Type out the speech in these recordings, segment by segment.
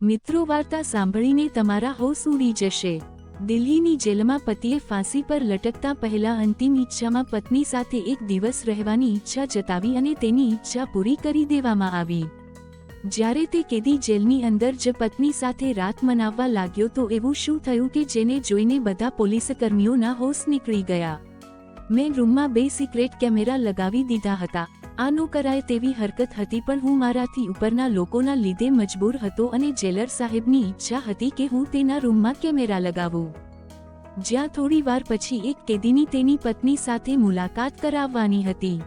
મિત્રો, વાર્તા સાંભળીને તમારા હોશ ઉડી જશે। દિલ્હીની જેલમાં પતિએ ફાંસી પર લટકતા પહેલા અંતિમ ઈચ્છામાં પત્ની સાથે એક દિવસ રહેવાની ઈચ્છા જતાવી અને તેની ઈચ્છા પૂરી કરી દેવામાં આવી। જ્યારે તે કેદી જેલની અંદર જ પત્ની સાથે રાત મનાવવા લાગ્યો તો એવું શું થયું કે જેને જોઈને બધા પોલીસકર્મીઓના હોશ નીકળી ગયા। મેં રૂમમાં 2 સિક્રેટ કેમેરા લગાવી દીધા હતા। આ ન કરાય તેવી હરકત હતી, પણ હું મારાથી ઉપરના લોકોના લીધે મજબૂર હતો અને જેલર સાહેબની ઈચ્છા હતી કે હું તેના રૂમમાં કેમેરા લગાવું, જ્યાં થોડી વાર પછી એક કેદીની તેની પત્ની સાથે મુલાકાત કરાવવાની હતી।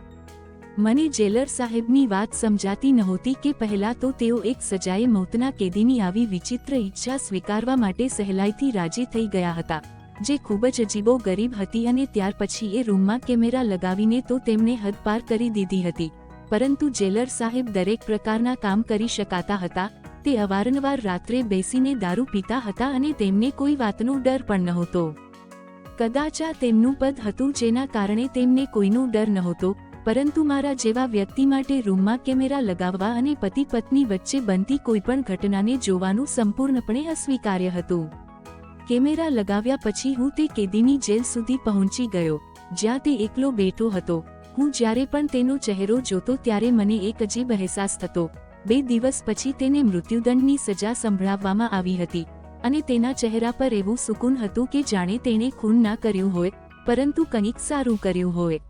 મને જેલર સાહેબની વાત સમજાતી નહોતી કે પહેલા તો તેઓ એક સજાએ મૌતના કેદીની આવી વિચિત્ર ઈચ્છા સ્વીકારવા માટે સહેલાઈથી રાજી થઈ ગયા હતા, જે ખૂબ જ અજીબો ગરીબ હતી, અને ત્યાર પછી એ રૂમમાં કેમેરા લગાવીને તો તેમને હદ પાર કરી દીધી હતી। પરંતુ જેલર સાહેબ દરેક પ્રકારના કામ કરી શકાતા હતા। તે અવારનવાર રાત્રે બેસીને દારૂ પીતા હતા અને તેમને કોઈ વાતનો ડર પણ નહોતો। કદાચ આ તેમનું પદ હતું જેના કારણે તેમને કોઈનો ડર નહોતો, પરંતુ મારા જેવા વ્યક્તિ માટે રૂમમાં કેમેરા લગાવવા અને પતિ પત્ની વચ્ચે બનતી કોઈપણ ઘટનાને જોવાનું સંપૂર્ણપણે અસ્વીકાર્ય હતું। કેમેરા લગાવ્યા પછી હું તે કેદીની જેલ સુધી પહોંચી ગયો, જ્યાં તે એકલો બેઠો હતો। હું જ્યારે પણ તેનો ચહેરો જોતો ત્યારે મને એક અજીબ અહેસાસ થતો। 2 દિવસ પછી તેને મૃત્યુદંડની સજા સંભળાવવામાં આવી હતી, અને તેના ચહેરા પર એવું સુકૂન હતું કે જાણે તેણે ખૂન ના કર્યું હોય, પરંતુ કંઈક સારું કર્યું હોય।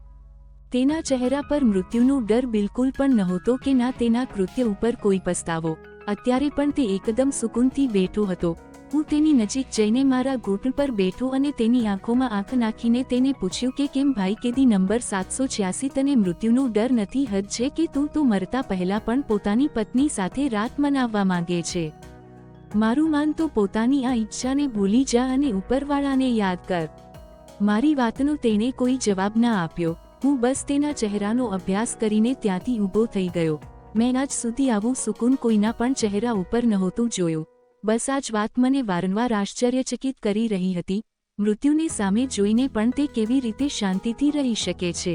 તેના ચહેરા પર મૃત્યુનો ડર બિલકુલ પણ નહોતો કે ના તેના કૃત્ય ઉપર કોઈ પસ્તાવો। અત્યારે પણ તે એકદમ સુકૂનથી બેઠો હતો। હું તેની નજીક જઈને મારા ઘૂંટણ પર બેઠો અને તેની આંખોમાં આંખ નાખીને તેને પૂછ્યું કે કેમ ભાઈ કેદી નંબર 786, તને મૃત્યુનો ડર નથી? હદ છે કે તું તો મરતા પહેલા પણ પોતાની પત્ની સાથે રાત મનાવવા માંગે છે। મારું માન તો પોતાની આ ઈચ્છાને ભૂલી જા અને ઉપરવાળાને યાદ કર। મારી વાતનો તેણે કોઈ જવાબ ના આપ્યો। હું બસ તેના ચહેરાનો અભ્યાસ કરીને ત્યાંથી ઊભો થઈ ગયો। મેં આજ સુધી આવું સુકૂન કોઈના પણ ચહેરા ઉપર નહોતું જોયું। બસ આ જ વાત મને વારંવાર આશ્ચર્યચકિત કરી રહી હતી। મૃત્યુને સામે જોઈને પણ તે કેવી રીતે શાંતિથી રહી શકે છે?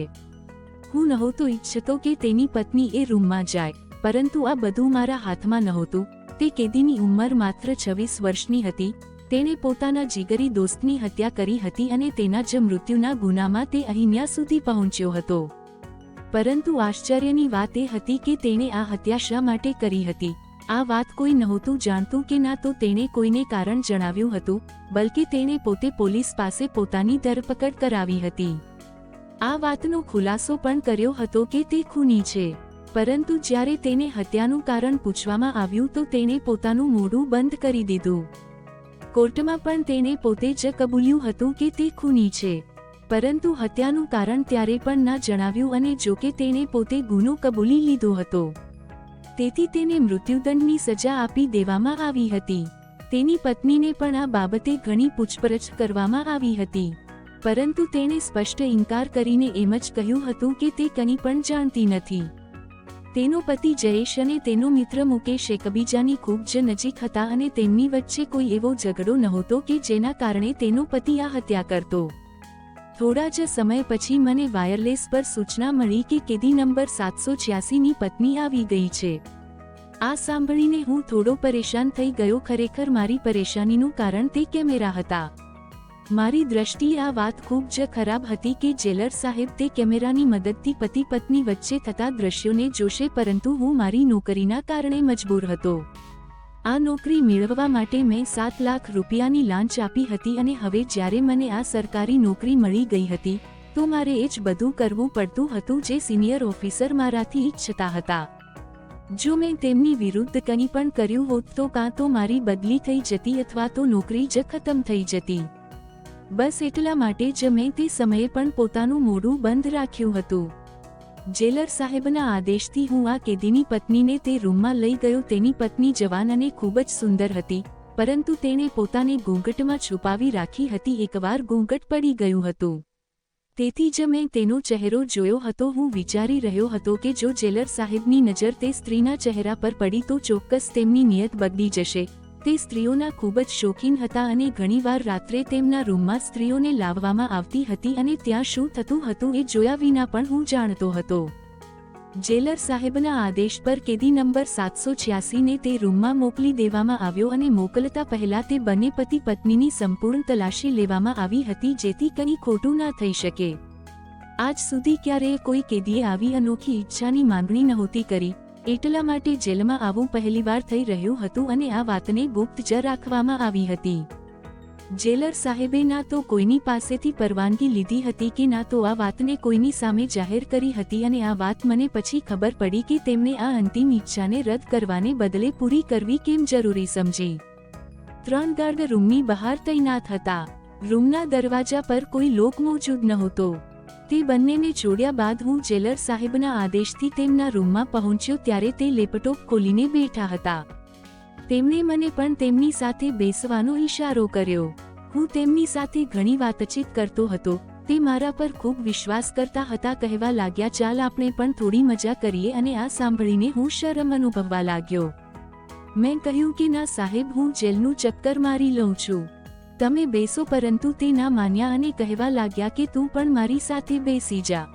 હું નહોતો ઈચ્છતો કે તેની પત્ની એ રૂમમાં જાય, પરંતુ આ બધું મારા હાથમાં નહોતું। તે કેદીની ઉંમર માત્ર 26 વર્ષની હતી। તેણે પોતાના જીગરી દોસ્તની હત્યા કરી હતી અને તેના જ મૃત્યુના ગુનામાં તે અહીંયા સુધી પહોંચ્યો હતો। પરંતુ આશ્ચર્યની વાત એ હતી કે તેણે આ હત્યા શા માટે કરી હતી? આ વાત કોઈ નહોતું જાણતું કે ના તો તેણે કોઈને કારણ જણાવ્યું હતું, બલકે તેણે પોતે પોલીસ પાસે પોતાની ધરપકડ કરાવી હતી। આ વાતનો ખુલાસો પણ કર્યો હતો કે તે ખૂની છે, પરંતુ જ્યારે તેને હત્યાનું કારણ પૂછવામાં આવ્યું તો તેણે પોતાનું મોઢું બંધ કરી દીધું। કોર્ટમાં પણ તેણે પોતે જ કબૂલ્યું હતું કે તે ખૂની છે, પરંતુ હત્યાનું કારણ ત્યારે પણ ના જણાવ્યું, અને જોકે તેણે પોતે ગુનો કબૂલી લીધો હતો, તેથી તેને મૃત્યુદંડની સજા આપી દેવામાં આવી હતી। તેની પત્નીને પણ આ બાબતે ઘણી પૂછપરછ કરવામાં આવી હતી, પરંતુ તેણે સ્પષ્ટ ઇનકાર કરીને એમ જ કહ્યું હતું કે તે કંઈ પણ જાણતી નથી। તેનો પતિ જયેશ અને તેનો મિત્ર મુકેશ એકબીજાની ખૂબ જ નજીક હતા, અને તેમની વચ્ચે કોઈ એવો ઝઘડો નહોતો કે જેના કારણે તેનો પતિ આ હત્યા કરતો। થોડા જ સમય પછી મને વાયરલેસ પર સૂચના મળી કે કેદી નંબર 786ની પત્ની આવી ગઈ છે। આ સાંભળીને હું થોડો પરેશાન થઈ ગયો। ખરેખર મારી પરેશાનીનું કારણ તે કેમેરા હતા। મારી દ્રષ્ટિએ આ વાત ખૂબ જ ખરાબ હતી કે જેલર સાહેબ તે કેમેરાની મદદથી પતિ પત્ની વચ્ચે થતા દ્રશ્યોને જોશે, પરંતુ હું મારી નોકરીના કારણે મજબૂર હતો। આ નોકરી મેળવવા માટે મેં 7 લાખ રૂપિયાની લાંચ આપી હતી, અને હવે જ્યારે મને આ સરકારી નોકરી મળી ગઈ હતી તો મારે એ જ બધું કરવું પડતું હતું જે સિનિયર ઓફિસર મારાથી ઈચ્છતા હતા। જો મેં તેમની વિરુદ્ધ કંઈ પણ કર્યું હોત તો કાં તો મારી બદલી થઈ જતી અથવા તો નોકરી જ ખતમ થઈ જતી। બસ એટલા માટે જ મેં તે સમયે પણ પોતાનું મોઢું બંધ રાખ્યું હતું। જેલર સાહેબના આદેશથી હું આ કેદીની પત્નીને તે રૂમમાં લઈ ગયો। તેની પત્ની જવાન અને ખૂબ જ સુંદર હતી, પરંતુ તેણે પોતાને ઘૂંઘટમાં છુપાવી રાખી હતી। એકવાર ઘૂંઘટ પડી ગયું હતું, તેથી જ મેં તેનો ચહેરો જોયો હતો। હું વિચારી રહ્યો હતો કે જો જેલર સાહેબની નજર તે સ્ત્રીના ચહેરા પર પડી તો ચોક્કસ તેમની નિયત બગડી જશે। તે સ્ત્રીઓના ખૂબ જ શોખીન હતા, અને ઘણીવાર રાત્રે તેમના રૂમમાં સ્ત્રીઓને લાવવામાં આવતી હતી, અને ત્યાં શું થતું હતું એ જોયા વિના પણ હું જાણતો હતો। જેલર સાહેબના આદેશ પર કેદી નંબર 786ને તે રૂમમાં મોકલી દેવામાં આવ્યો અને મોકલતા પહેલા તે બંને પતિ પત્નીની સંપૂર્ણ તલાશી લેવામાં આવી હતી જેથી કંઈ ખોટું ના થઈ શકે. આજ સુધી ક્યારેય કોઈ કેદીએ આવી અનોખી ઈચ્છાની માંગણી નહોતી કરી, એટલા માટે જેલમાં આવું પહેલીવાર થઈ રહ્યું હતું અને આ વાતને ગુપ્ત જ રાખવામાં આવી હતી. જેલર સાહેબે ના તો કોઈની પાસેથી પરવાનગી લીધી હતી કે ના તો આ વાતને કોઈની સામે જાહેર કરી હતી અને આ વાત મને પછી ખબર પડી કે તેમણે આ અંતિમ ઈચ્છાને રદ કરવાને બદલે પૂરી કરવી કેમ જરૂરી સમજી. 3 ગાર્ડ રૂમની બહાર તૈનાત હતા. રૂમના દરવાજા પર કોઈ લોક મોજૂદ નહોતો. તે બંનેને છોડ્યા બાદ હું જેલર સાહેબના આદેશથી તેમના રૂમમાં પહોંચ્યો ત્યારે તે લેપટોપ ખોલીને બેઠા હતા. તેમણે મને પણ તેમની સાથે બેસવાનો ઈશારો કર્યો. હું તેમની સાથે ઘણી વાતચીત કરતો હતો. તે મારા પર ખૂબ વિશ્વાસ કરતા હતા. કહેવા લાગ્યા, ચાલ આપણે પણ થોડી મજા કરીએ, અને આ સાંભળીને હું શરમ અનુભવવા લાગ્યો. મેં કહ્યું કે ના સાહેબ, હું જેલનું ચક્કર મારી લઉં છું, તમે બેસો. પરંતુ તે ના માન્યા અને કહેવા લાગ્યા કે તું પણ મારી સાથે બેસી જા.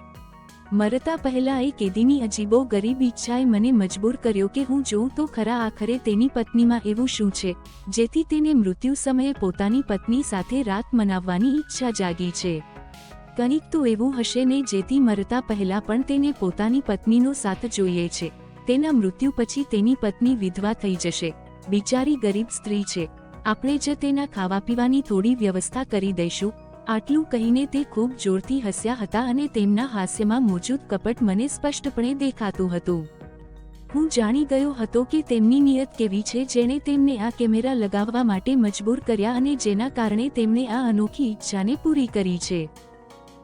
મરતા પહેલા એ કેદીની અજીબો ગરીબ ઈચ્છાએ મને મજબૂર કર્યો કે હું જોઉં તો ખરા આખરે તેની પત્નીમાં એવું શું છે જેથી તેને મૃત્યુ સમયે પોતાની પત્ની સાથે રાત મનાવવાની ઈચ્છા જાગી છે. કંઈક તો એવું હશે ને જેથી મરતા પહેલા પણ તેને પોતાની પત્નીનો સાથ જોઈએ છે. તેના મૃત્યુ પછી તેની પત્ની વિધવા થઈ જશે. બિચારી ગરીબ સ્ત્રી છે, આપણે જ તેના ખાવા પીવાની થોડી વ્યવસ્થા કરી દઈશું. આટલું કહીને તે ખૂબ જોરથી હસ્યા હતા અને તેમના હાસ્યમાં મોજૂદ કપટ મને સ્પષ્ટપણે દેખાતું હતું. હું જાણી ગયો હતો કે તેમની નિયત કેવી છે જેણે તેમને આ કેમેરા લગાવવા માટે મજબૂર કર્યા અને જેના કારણે તેમણે આ અનોખી ઈચ્છાને પૂરી કરી છે.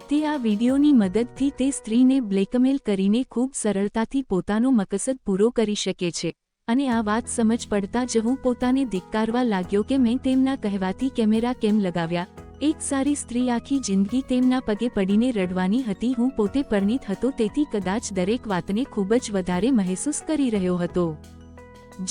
તે આ વિડીયોની મદદથી તે સ્ત્રીને બ્લેકમેલ કરીને ખૂબ સરળતાથી પોતાનો મકસદ પૂરો કરી શકે છે. અને આ વાત સમજ પડતા જ હું પોતાને ધિક્કારવા લાગ્યો કે મેં તેમના કહેવાથી કેમેરા કેમ લગાવ્યા. એક સારી સ્ત્રી આખી જિંદગી તેમના પગે પડીને રડવાની હતી. હું પોતે પરણિત હતો, તેથી કદાચ દરેક વાતને ખૂબ જ વધારે મહેસૂસ કરી રહ્યો હતો.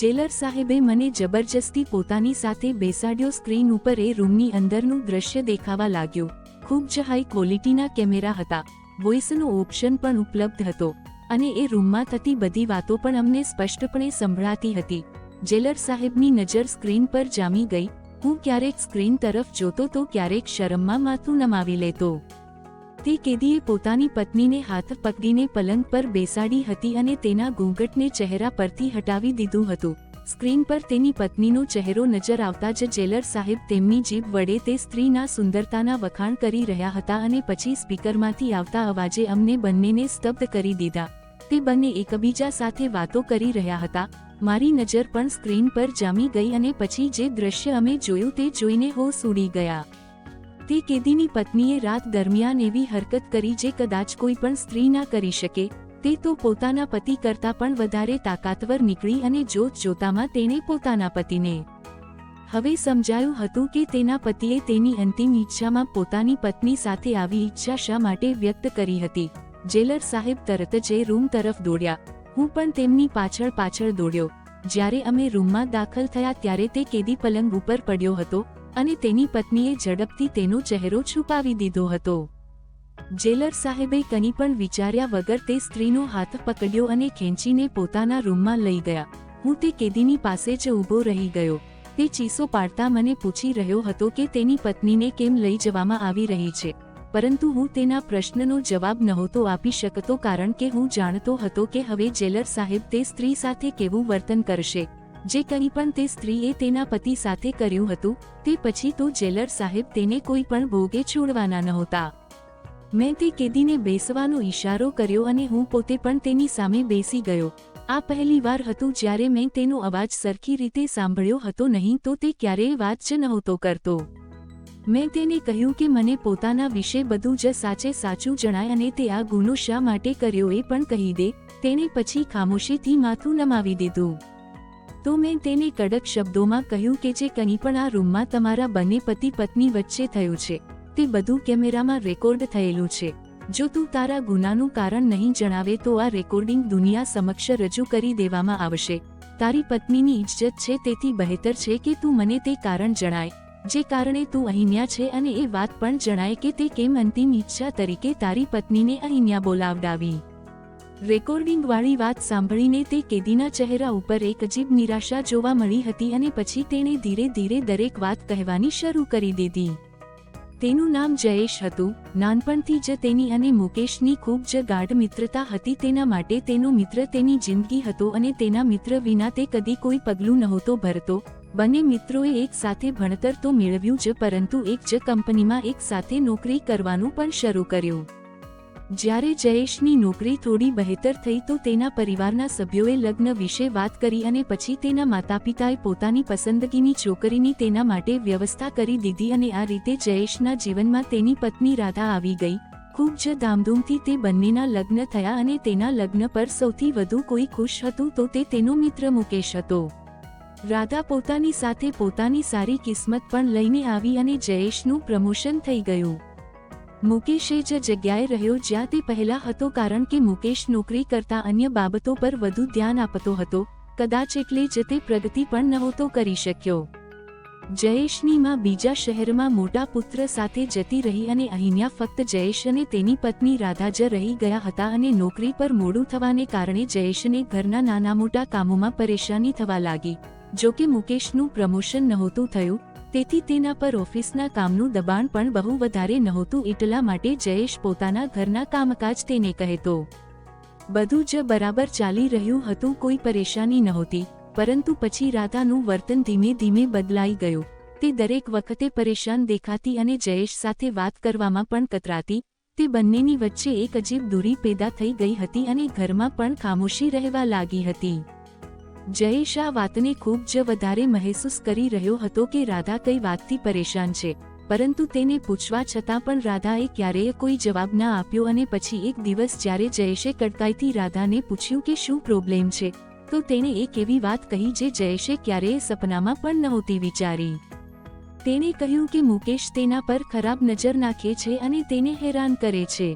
જેલર સાહેબે મને જબરજસ્તી પોતાની સાથે બેસાડ્યો. સ્ક્રીન ઉપર એ રૂમની અંદરનું દ્રશ્ય દેખાવા લાગ્યું. ખૂબ જ હાઈ ક્વોલિટીના કેમેરા હતા. વોઇસનો ઓપ્શન પણ ઉપલબ્ધ હતો અને એ રૂમમાં થતી બધી વાતો પણ અમને સ્પષ્ટપણે સંભળાતી હતી. જેલર સાહેબની નજર સ્ક્રીન પર જામી ગઈ. હું ક્યારેક સ્ક્રીન તરફ જોતો તો ક્યારેક શરમમાં માથું નમાવી લેતો. તે કેદીએ પોતાની પત્નીને હાથ પકડીને પલંગ પર બેસાડી હતી અને તેના ઘૂંઘટને ચહેરા પરથી હટાવી દીધું હતું. સ્ક્રીન પર તેની પત્નીનો ચહેરો નજર આવતા જ જેલર સાહેબ તેમની જીભ વડે તે સ્ત્રીના સુંદરતાના વખાણ કરી રહ્યા હતા અને પછી સ્પીકરમાંથી આવતા અવાજે અમને બંનેને સ્તબ્ધ કરી દીધા. તે બંને એકબીજા સાથે વાતો કરી રહ્યા હતા. મારી નજર પણ સ્ક્રીન પર જામી ગઈ અને પછી જે દ્રશ્ય અમે જોયું તે જોઈને હોશ ઉડી ગયા. તે કેદીની પત્નીએ રાત દરમિયાન એવી હરકત કરી જે કદાચ કોઈ પણ સ્ત્રી ના કરી શકે. તે તો પોતાના પતિ કરતાં પણ વધારે તાકાતવર નીકળી અને જોત જોતામાં તેણે પોતાના પતિને હવે સમજાયું હતું કે તેના પતિએ તેની અંતિમ ઈચ્છામાં પોતાની પત્ની સાથે આવી ઈચ્છા શા માટે વ્યક્ત કરી હતી. જેલર સાહેબ તરત જ એ રૂમ તરફ દોડ્યા. હું પણ તેમની પાછળ પાછળ દોડ્યો. જ્યારે અમે રૂમમાં દાખલ થયા ત્યારે તે કેદી પલંગ ઉપર પડ્યો હતો અને તેની પત્નીએ ઝડપથી તેનો ચહેરો છુપાવી દીધો હતો. જેલર સાહેબે કંઈ પણ વિચાર્યા વગર તે સ્ત્રીનો હાથ પકડ્યો અને ખેંચીને પોતાના રૂમમાં લઈ ગયા. હું તે કેદીની પાસે જ ઊભો રહી ગયો. તે ચીસો પાડતા મને પૂછી રહ્યો હતો કે તેની પત્નીને કેમ લઈ જવામાં આવી રહી છે, પરંતુ હું તેના પ્રશ્નનો જવાબ નહોતો આપી શકતો કારણ કે હું જાણતો હતો કે હવે જેલર સાહેબ તે સ્ત્રી સાથે કેવું વર્તન કરશે. જે કંઈ પણ તે સ્ત્રીએ તેના પતિ સાથે કર્યું હતું તે પછી તો જેલર સાહેબ તેને કોઈ પણ ભોગે છોડવાના નહોતા. મેં તે કેદીને બેસવાનો ઈશારો કર્યો અને હું પોતે પણ તેની સામે બેસી ગયો. આ પહેલી વાર હતું જ્યારે મેં તેનો અવાજ સરખી રીતે સાંભળ્યો હતો, નહીં તો તે ક્યારેય વાત જ નહોતો કરતો. મેં તેને કહ્યું કે મને પોતાના વિશે બધું જ સાચે સાચું જણાય અને તે આ ગુનો શા માટે કર્યો એ પણ કહી દે. તેણે પછી ખામોશીથી માથું નમાવી દીધું. તો મેં તેને કડક શબ્દોમાં કહ્યું કે જે કંઈ પણ આ રૂમમાં તમારા બંને પતિ પત્ની વચ્ચે થયું છે તે બધું કેમેરામાં રેકોર્ડ થયેલું છે. જો તું તારા ગુનાનું કારણ નહીં જણાવે તો આ રેકોર્ડિંગ દુનિયા સમક્ષ રજૂ કરી દેવામાં આવશે. તારી પત્નીની ઇજ્જત છે, તેથી બહેતર છે કે તું મને તે કારણ જણાય જે કારણે તું અહીંયા છે, અને એ વાત પણ જણાય કે તે કેમ અંતિમ ઈચ્છા તરીકે તારી પત્નીને અહીંયા બોલાવડાવી. રેકોર્ડિંગવાળી વાત સાંભળીને તે કેદીના ચહેરા ઉપર એક અજીબ નિરાશા જોવા મળી હતી અને પછી તેણે ધીરે ધીરે દરેક વાત કહેવાની શરૂ કરી દીધી. તેનું નામ જયેશ હતું. નાનપણથી જ તેની અને મુકેશની ખૂબ જ ગાઢ મિત્રતા હતી. તેના માટે તેનો મિત્ર તેની જિંદગી હતો અને તેના મિત્ર વિના તે કદી કોઈ પગલું નહોતો ભરતો. બંને મિત્રોએ એક સાથે ભણતર તો મેળવ્યું જ, પરંતુ એક જ કંપનીમાં એક સાથે નોકરી કરવાનું પણ શરૂ કર્યું. જ્યારે જયેશની નોકરી થોડી બહેતર થઈ તો તેના પરિવારના સભ્યોએ લગ્ન વિશે વાત કરી અને પછી તેના માતાપિતાએ પોતાની પસંદગીની છોકરીની તેના માટે વ્યવસ્થા કરી દીધી અને આ રીતે જયેશના જીવનમાં તેની પત્ની રાધા આવી ગઈ. ખૂબ જ ધામધૂમથી તે બંનેના લગ્ન થયા અને તેના લગ્ન પર સૌથી વધુ કોઈ ખુશ હતું તો તે તેનો મિત્ર મુકેશ હતો. રાધા પોતાની સાથે પોતાની સારી કિસ્મત પણ લઈને આવી અને જયેશનું પ્રમોશન થઈ ગયું. મુકેશ એ જ જગ્યાએ રહ્યો જ્યાં તે પહેલા હતો, કારણ કે મુકેશ નોકરી કરતા અન્ય બાબતો પર વધુ ધ્યાન આપતો હતો. કદાચ એટલે જ તે પ્રગતિ પણ નહોતો કરી શક્યો. જયેશની માં બીજા શહેરમાં મોટા પુત્ર સાથે જતી રહી અને અહીંયા ફક્ત જયેશ અને તેની પત્ની રાધા જ રહી ગયા હતા અને નોકરી પર મોડું થવાને કારણે જયેશને ઘરના નાના મોટા કામોમાં પરેશાની થવા લાગી. જોકે મુકેશનું પ્રમોશન નહોતું થયું, તેથી તેના પર ઓફિસના કામનું દબાણ પણ બહુ વધારે નહોતું. એટલા માટે જયેશ પોતાના ઘરના કામકાજ તેને કહેતો. બધું જ બરાબર ચાલી રહ્યું હતું, કોઈ પરેશાની નહોતી. પરંતુ પછી રાધાનું વર્તન ધીમે ધીમે બદલાઈ ગયું. તે દરેક વખતે પરેશાન દેખાતી અને જયેશ સાથે વાત કરવામાં પણ કતરાતી. તે બંનેની વચ્ચે એક અજીબ દૂરી પેદા થઈ ગઈ હતી અને ઘરમાં પણ ખામોશી રહેવા લાગી હતી. જયેશ આ વાતને ખૂબ જ વધારે મહેસૂસ કરી રહ્યો હતો કે રાધા કઈ વાતથી પરેશાન છે, પરંતુ તેને પૂછવા છતાં પણ રાધાએ ક્યારેય કોઈ જવાબ ના આપ્યો અને પછી એક દિવસ જ્યારે જયેશે કડકાઈથી રાધાને પૂછ્યું કે શું પ્રોબ્લેમ છે, તો તેણે એક એવી વાત કહી જે જયેશે ક્યારેય સપનામાં પણ નહોતી વિચારી. તેણે કહ્યું કે મુકેશ તેના પર ખરાબ નજર નાખે છે અને તેને હેરાન કરે છે.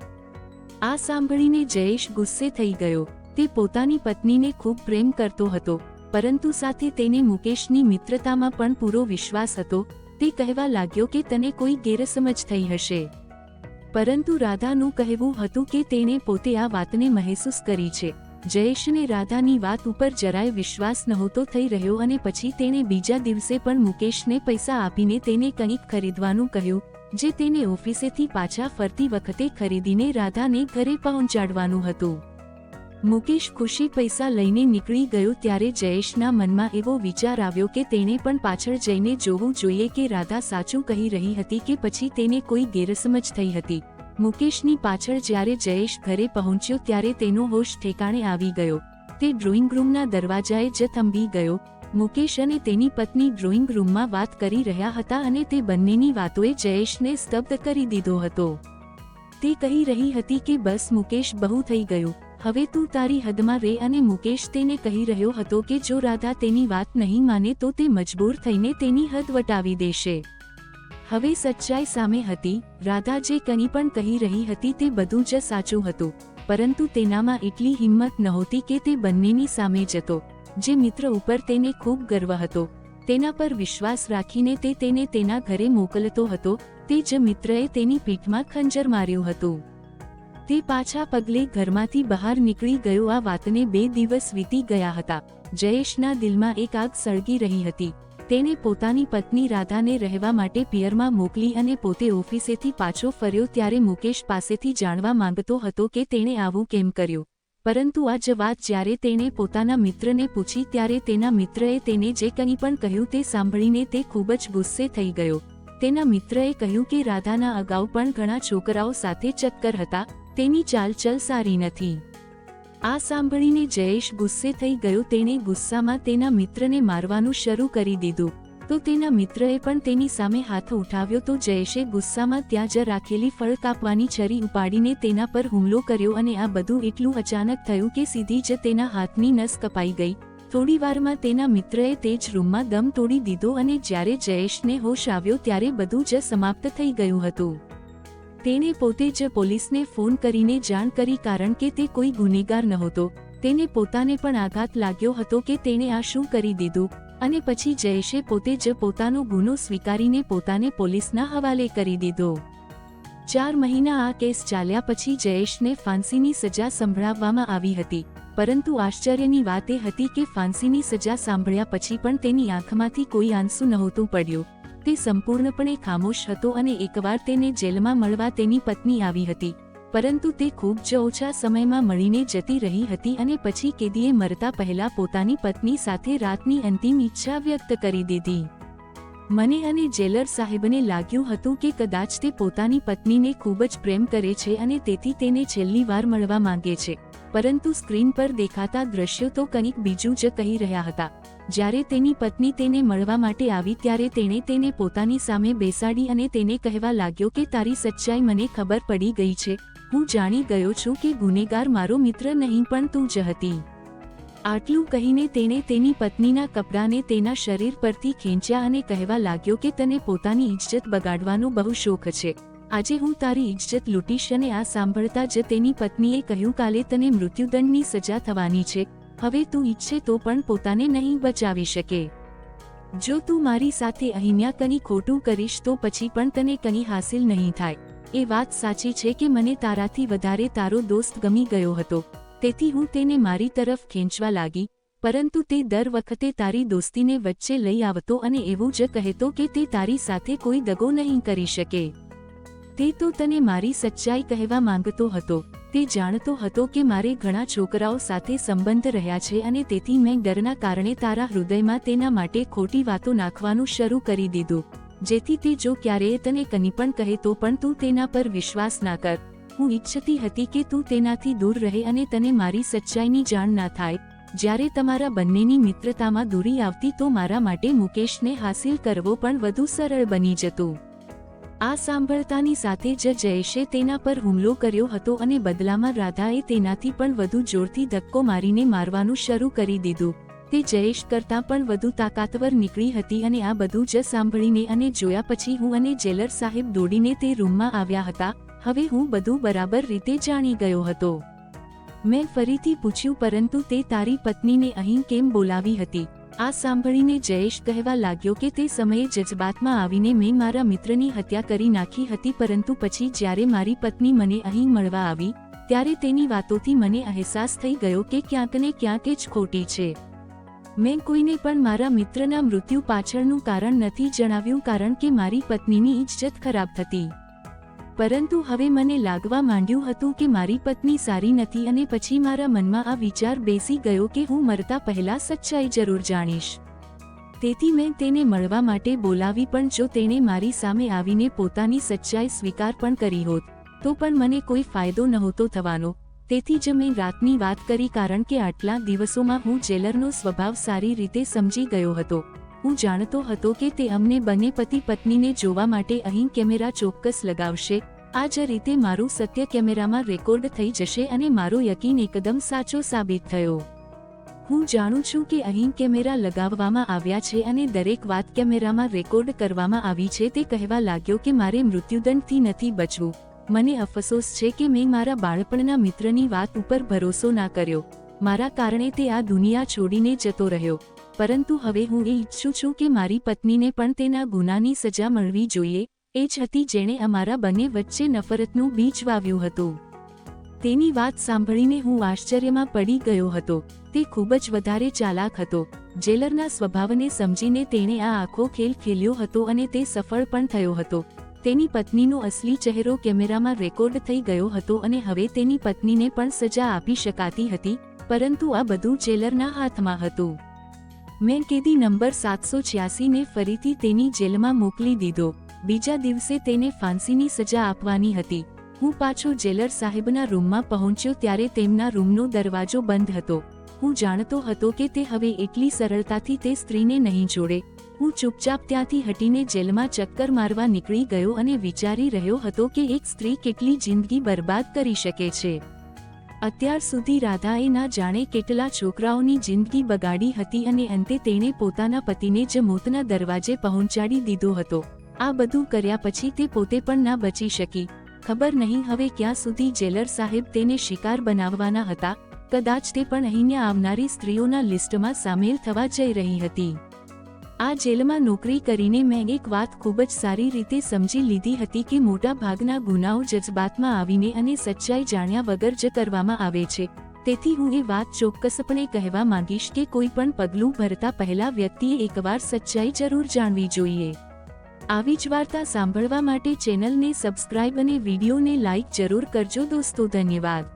આ સાંભળીને જયેશ ગુસ્સે થઈ ગયો. તે પોતાની પત્નીને ખૂબ પ્રેમ કરતો હતો, પરંતુ સાથે તેને મુકેશની મિત્રતામાં પણ પૂરો વિશ્વાસ હતો. તે કહેવા લાગ્યો કે તને કોઈ ગેરસમજ થઈ હશે. પરંતુ રાધાનું કહેવું હતું કે તેણે પોતે આ વાતને મહેસૂસ કરી છે. જયેશને રાધાની વાત ઉપર જરાય વિશ્વાસ નહોતો થઈ રહ્યો અને પછી તેણે બીજા દિવસે પણ મુકેશને પૈસા આપીને તેને કંઈક ખરીદવાનું કહ્યું, જે તેને ઓફિસેથી પાછા ફરતી વખતે ખરીદીને રાધાને ઘરે પહોંચાડવાનું હતું. મુકેશ ખુશી પૈસા લઈને નીકળી ગયો ત્યારે જયેશના મનમાં એવો વિચાર આવ્યો કે તેણે પણ પાછળ જઈને જોવું જોઈએ કે રાધા સાચું કહી રહી હતી કે પછી તેને કોઈ ગેરસમજ થઈ હતી. મુકેશની પાછળ જ્યારે જયેશ ઘરે પહોંચ્યો ત્યારે તેનો હોશ ઠેકાણે આવી ગયો. તે ડ્રોઈંગ રૂમના દરવાજાએ જ થંભી ગયો. મુકેશ અને તેની પત્ની ડ્રોઈંગ રૂમમાં વાત કરી રહ્યા હતા અને તે બંનેની વાતોએ જયેશને સ્તબ્ધ કરી દીધો હતો. તે કહી રહી હતી કે બસ મુકેશ, બહુ થઈ ગયું, હવે તું તારી હદમાં રહે. અને મુકેશ તેને કહી રહ્યો હતો કે જો રાધા તેની વાત નહીં માને તો તે મજબૂર થઈને તેની હદ વટાવી દેશે. હવે સચ્ચાઈ સામે હતી. રાધા જે કંઈ પણ કહી રહી હતી તે બધું જ સાચું હતું, પરંતુ તેનામાં એટલી હિંમત નહોતી કે તે બંનેની સામે જતો. જે મિત્ર ઉપર તેને ખૂબ ગર્વ હતો, તેના પર વિશ્વાસ રાખીને તે તેને તેના ઘરે મોકલતો હતો, તે જ મિત્રએ તેની પીઠમાં ખંજર માર્યું હતું. તે પાછા પગલે ઘરમાંથી બહાર નીકળી ગયો. આ વાતને 2 દિવસ વીતી ગયા હતા. જયેશના દિલમાં એક આગ સળગી રહી હતી. તેણે પોતાની પત્ની રાધાને રહેવા માટે પિયરમાં મોકલી અને પોતે ઓફિસેથી પાછો ફર્યો ત્યારે મુકેશ પાસેથી જાણવા માંગતો હતો કે તેણે આવું કેમ કર્યું. પરંતુ આ જ વાત જ્યારે તેણે પોતાના મિત્રને પૂછી ત્યારે તેના મિત્રએ તેને જે કંઈ પણ કહ્યું તે સાંભળીને તે ખૂબ જ ગુસ્સે થઈ ગયો. તેના મિત્રએ કહ્યું કે રાધાના અગાઉ પણ ઘણા છોકરાઓ સાથે ચક્કર હતા, તેની ચાલચલ સારી નથી. આ સાંભળીને જયેશ ગુસ્સે થઈ ગયો. તેણે ગુસ્સામાં તેના મિત્રને મારવાનું શરૂ કરી દીધું. તો તેના મિત્રએ પણ તેની સામે હાથ ઉઠાવ્યો તો જયેશે ગુસ્સામાં ત્યાં જ રાખેલી ફળ કાપવાની છરી ઉપાડીને તેના પર હુમલો કર્યો અને આ બધું એટલું અચાનક થયું કે સીધી જ તેના હાથની નસ કપાઈ ગઈ. થોડી વારમાં તેના મિત્રએ તે જ રૂમમાં દમ તોડી દીધો અને જ્યારે જયેશને હોશ આવ્યો ત્યારે બધું જ સમાપ્ત થઈ ગયું હતું. તેણે પોતે જ પોલીસને ફોન કરીને જાણ કરી કારણ કે તે કોઈ ગુનેગાર નહોતો. તેને પોતાને પણ આઘાત લાગ્યો હતો કે તેણે આ શું કરી દીધું અને પછી જયેશે પોતે જ પોતાનો ગુનો સ્વીકારીને પોતાને પોલીસના હવાલે કરી દીધો. 4 મહિના આ કેસ ચાલ્યા પછી જયેશને ફાંસીની સજા સંભળાવવામાં આવી હતી, પરંતુ આશ્ચર્યની વાત એ હતી કે ફાંસીની સજા સાંભળ્યા પછી પણ તેની આંખમાંથી કોઈ આંસુ નહોતું પડ્યું. તે સંપૂર્ણપણે ખામોશ હતો અને એકવાર તેને જેલમાં મળવા તેની પત્ની આવી હતી, પરંતુ તે ખૂબ જ ઓછા સમયમાં મળીને જતી રહી હતી અને પછી કેદીએ મરતા પહેલા પોતાની પત્ની સાથે રાતની અંતિમ ઈચ્છા વ્યક્ત કરી દીધી. મને અને જેલર સાહેબને લાગ્યું હતું કે કદાચ તે પોતાની પત્નીને ખૂબ જ પ્રેમ કરે છે અને તેથી તેને છેલ્લી વાર મળવા માંગે છે, પરંતુ સ્ક્રીન પર દેખાતા દ્રશ્યો તો કંઈક બીજું જ કહી રહ્યા હતા. જ્યારે તેની પત્ની તેને મળવા માટે આવી ત્યારે તેણે તેને પોતાની સામે બેસાડી અને તેને કહેવા લાગ્યો કે તારી સચ્ચાઈ મને ખબર પડી ગઈ છે, હું જાણી ગયો છું કે ગુનેગાર મારો મિત્ર નહીં પણ તું જ હતી. આટલું કહીને તેણે તેની પત્નીના કપડાને તેના શરીર પરથી ખેંચ્યા અને કહેવા લાગ્યો કે તને પોતાની ઇજ્જત બગાડવાનો બહુ શોખ છે, આજે હું તારી ઇજ્જત લૂંટીશ. અને આ સાંભળતા જ તેની પત્નીએ કહ્યું, કાલે તને મૃત્યુદંડની સજા થવાની છે, હવે તું ઈચ્છે તો પણ પોતાને નહીં બચાવી શકે. જો તું મારી સાથે અહીંયા કંઈ ખોટું કરીશ તો પછી પણ તને કંઈ હાસિલ નહીં થાય. એ વાત સાચી છે કે મને તારાથી વધારે તારો દોસ્ત ગમી ગયો હતો, તેથી હું તેને મારી તરફ ખેંચવા લાગી, પરંતુ તે દર વખતે તારી દોસ્તીને વચ્ચે લઈ આવતો અને એવું જ કહેતો કે તે તારી સાથે કોઈ દગો નહીં કરી શકે. તે તો તને મારી સચ્ચાઈ કહેવા માંગતો હતો. તે જાણતો હતો કે મારે ઘણા છોકરાઓ સાથે સંબંધ રહ્યા છે અને તેથી મેં ડરના કારણે તારા હૃદયમાં તેના માટે ખોટી વાતો નાખવાનું શરૂ કરી દીધું, જેથી તે જો ક્યારેય તને કંઈ પણ કહે તો પણ તું તેના પર વિશ્વાસ ના કર. હું ઈચ્છતી હતી કે તું તેનાથી દૂર રહે અને તને મારી સચ્ચાઈની જાણ ના થાય. જ્યારે તમારા બંનેની મિત્રતામાં દૂરી આવતી તો મારા માટે મુકેશને હાસિલ કરવો પણ વધુ સરળ બની જતું. આ સાંભળતાની સાથે જ જયેશે તેના પર હુમલો કર્યો હતો અને બદલામાં રાધાએ તેનાથી પણ વધુ જોરથી ધક્કો મારીને મારવાનું શરૂ કરી દીધું. તે જયેશ કરતાં પણ વધુ તાકાતવર નીકળી હતી અને આ બધું જ સાંભળીને અને જોયા પછી હું અને જેલર સાહેબ દોડીને તે રૂમમાં આવ્યા હતા. હવે હું બધું બરાબર રીતે જાણી ગયો હતો. મેં ફરીથી પૂછ્યું, પરંતુ તે તારી પત્નીને અહીં કેમ બોલાવી હતી? આ સાંભળીને જયેશ કહેવા લાગ્યો કે તે સમયે જજબાતમાં આવીને મેં મારા મિત્રની હત્યા કરી નાખી હતી, પરંતુ પછી જ્યારે મારી પત્ની મને અહીં મળવા આવી ત્યારે તેની વાતોથી મને અહેસાસ થઈ ગયો કે ક્યાંક ને ક્યાંક જ ખોટી છે. મેં કોઈને પણ મારા મિત્રના મૃત્યુ પાછળનું કારણ નથી જણાવ્યું, કારણ કે મારી પત્નીની ઇજ્જત ખરાબ થતી. પરંતુ હવે મને લાગવા માંડ્યું હતું કે મારી પત્ની સારી નથી અને પછી મારા મનમાં આ વિચાર બેસી ગયો કે હું મરતા પહેલા સચ્ચાઈ જરૂર જાણીશ. તેથી મેં તેને મળવા માટે બોલાવી, પણ જો તેણે મારી સામે આવીને પોતાની સચ્ચાઈ સ્વીકાર પણ કરી હોત તો પણ મને કોઈ ફાયદો નહોતો થવાનો. તેથી જ મેં રાતની વાત કરી, કારણ કે આટલા દિવસોમાં હું જેલરનો સ્વભાવ સારી રીતે સમજી ગયો હતો. હું જાણતો હતો કે તે અમને બંને પતિ પત્નીને જોવા માટે અહીં કેમેરા ચોક્કસ લગાવશે. આ જ રીતે મારું સત્ય કેમેરામાં રેકોર્ડ થઈ જશે અને મારો યકીન એકદમ સાચો સાબિત થયો. હું જાણું છું કે અહીં કેમેરા લગાવવામાં આવ્યા છે અને દરેક વાત કેમેરામાં રેકોર્ડ કરવામાં આવી છે. તે કહેવા લાગ્યો કે મારે મૃત્યુદંડથી નથી બચવું. મને અફસોસ છે કે મેં મારા બાળપણના મિત્રની વાત ઉપર ભરોસો ના કર્યો. મારા કારણે તે આ દુનિયા છોડીને જતો રહ્યો. પરંતુ હવે હું એ ઈચ્છું છું કે મારી પત્નીને પણ તેના ગુનાની સજા મળવી જોઈએ. એ જ હતી જેણે અમારા બંને વચ્ચે નફરતનું બીજ વાવ્યું હતું. તેની વાત સાંભળીને હું આશ્ચર્યમાં પડી ગયો હતો. તે ખૂબ જ વધારે ચાલાક હતો. જેલરના સ્વભાવને સમજીને તેણે આ આખો ખેલ ખેલ્યો હતો અને તે સફળ પણ થયો હતો. તેની પત્નીનો અસલી ચહેરો કેમેરામાં રેકોર્ડ થઈ ગયો હતો અને હવે તેની પત્નીને પણ સજા આપી શકાતી હતી, પરંતુ આ બધું જેલરના હાથમાં હતું. મેં કેદી નંબર 786 ને ફરીથી તેની જેલમાં મોકલી દીધો. બીજા દિવસે તેને ફાંસીની સજા આપવાની હતી. હું પાછો જેલર સાહેબના રૂમમાં પહોંચ્યો ત્યારે તેમના રૂમનો દરવાજો બંધ હતો. હું જાણતો હતો કે તે હવે એટલી સરળતાથી તે સ્ત્રીને નહીં છોડે. હું ચૂપચાપ ત્યાંથી હટીને જેલમાં ચક્કર મારવા નીકળી ગયો અને વિચારી રહ્યો હતો કે એક સ્ત્રી કેટલી જિંદગી બરબાદ કરી શકે છે. અત્યાર સુધી રાધાએ ના જાણે કેટલા છોકરાઓની જિંદગી બગાડી હતી અને અંતે તેણે પોતાના પતિને જ મોતના દરવાજે પહોંચાડી દીધો હતો. આ બધું કર્યા પછી તે પોતે પણ ના બચી શકી. ખબર નહીં હવે ક્યાં સુધી જેલર સાહેબ તેને શિકાર બનાવવાના હતા. કદાચ તે પણ અહીંયા આવનારી સ્ત્રીઓના લિસ્ટમાં સામેલ થવા જઈ રહી હતી. આ જેલમાં નોકરી કરીને મેં એક વાત ખૂબ જ સારી રીતે સમજી લીધી હતી કે મોટા ભાગના ગુનાઓ જજબાતમાં આવીને અને સચ્ચાઈ જાણ્યા વગર જ કરવામાં આવે છે. તેથી હું એ વાત ચોક્કસપણે કહેવા માંગીશ કે કોઈ પણ પગલું ભરતા પહેલા વ્યક્તિએ એકવાર સચ્ચાઈ જરૂર જાણવી જોઈએ. આવી જ વાર્તા સાંભળવા માટે ચેનલને સબસ્ક્રાઇબ અને વિડીયોને લાઇક જરૂર કરજો દોસ્તો. ધન્યવાદ.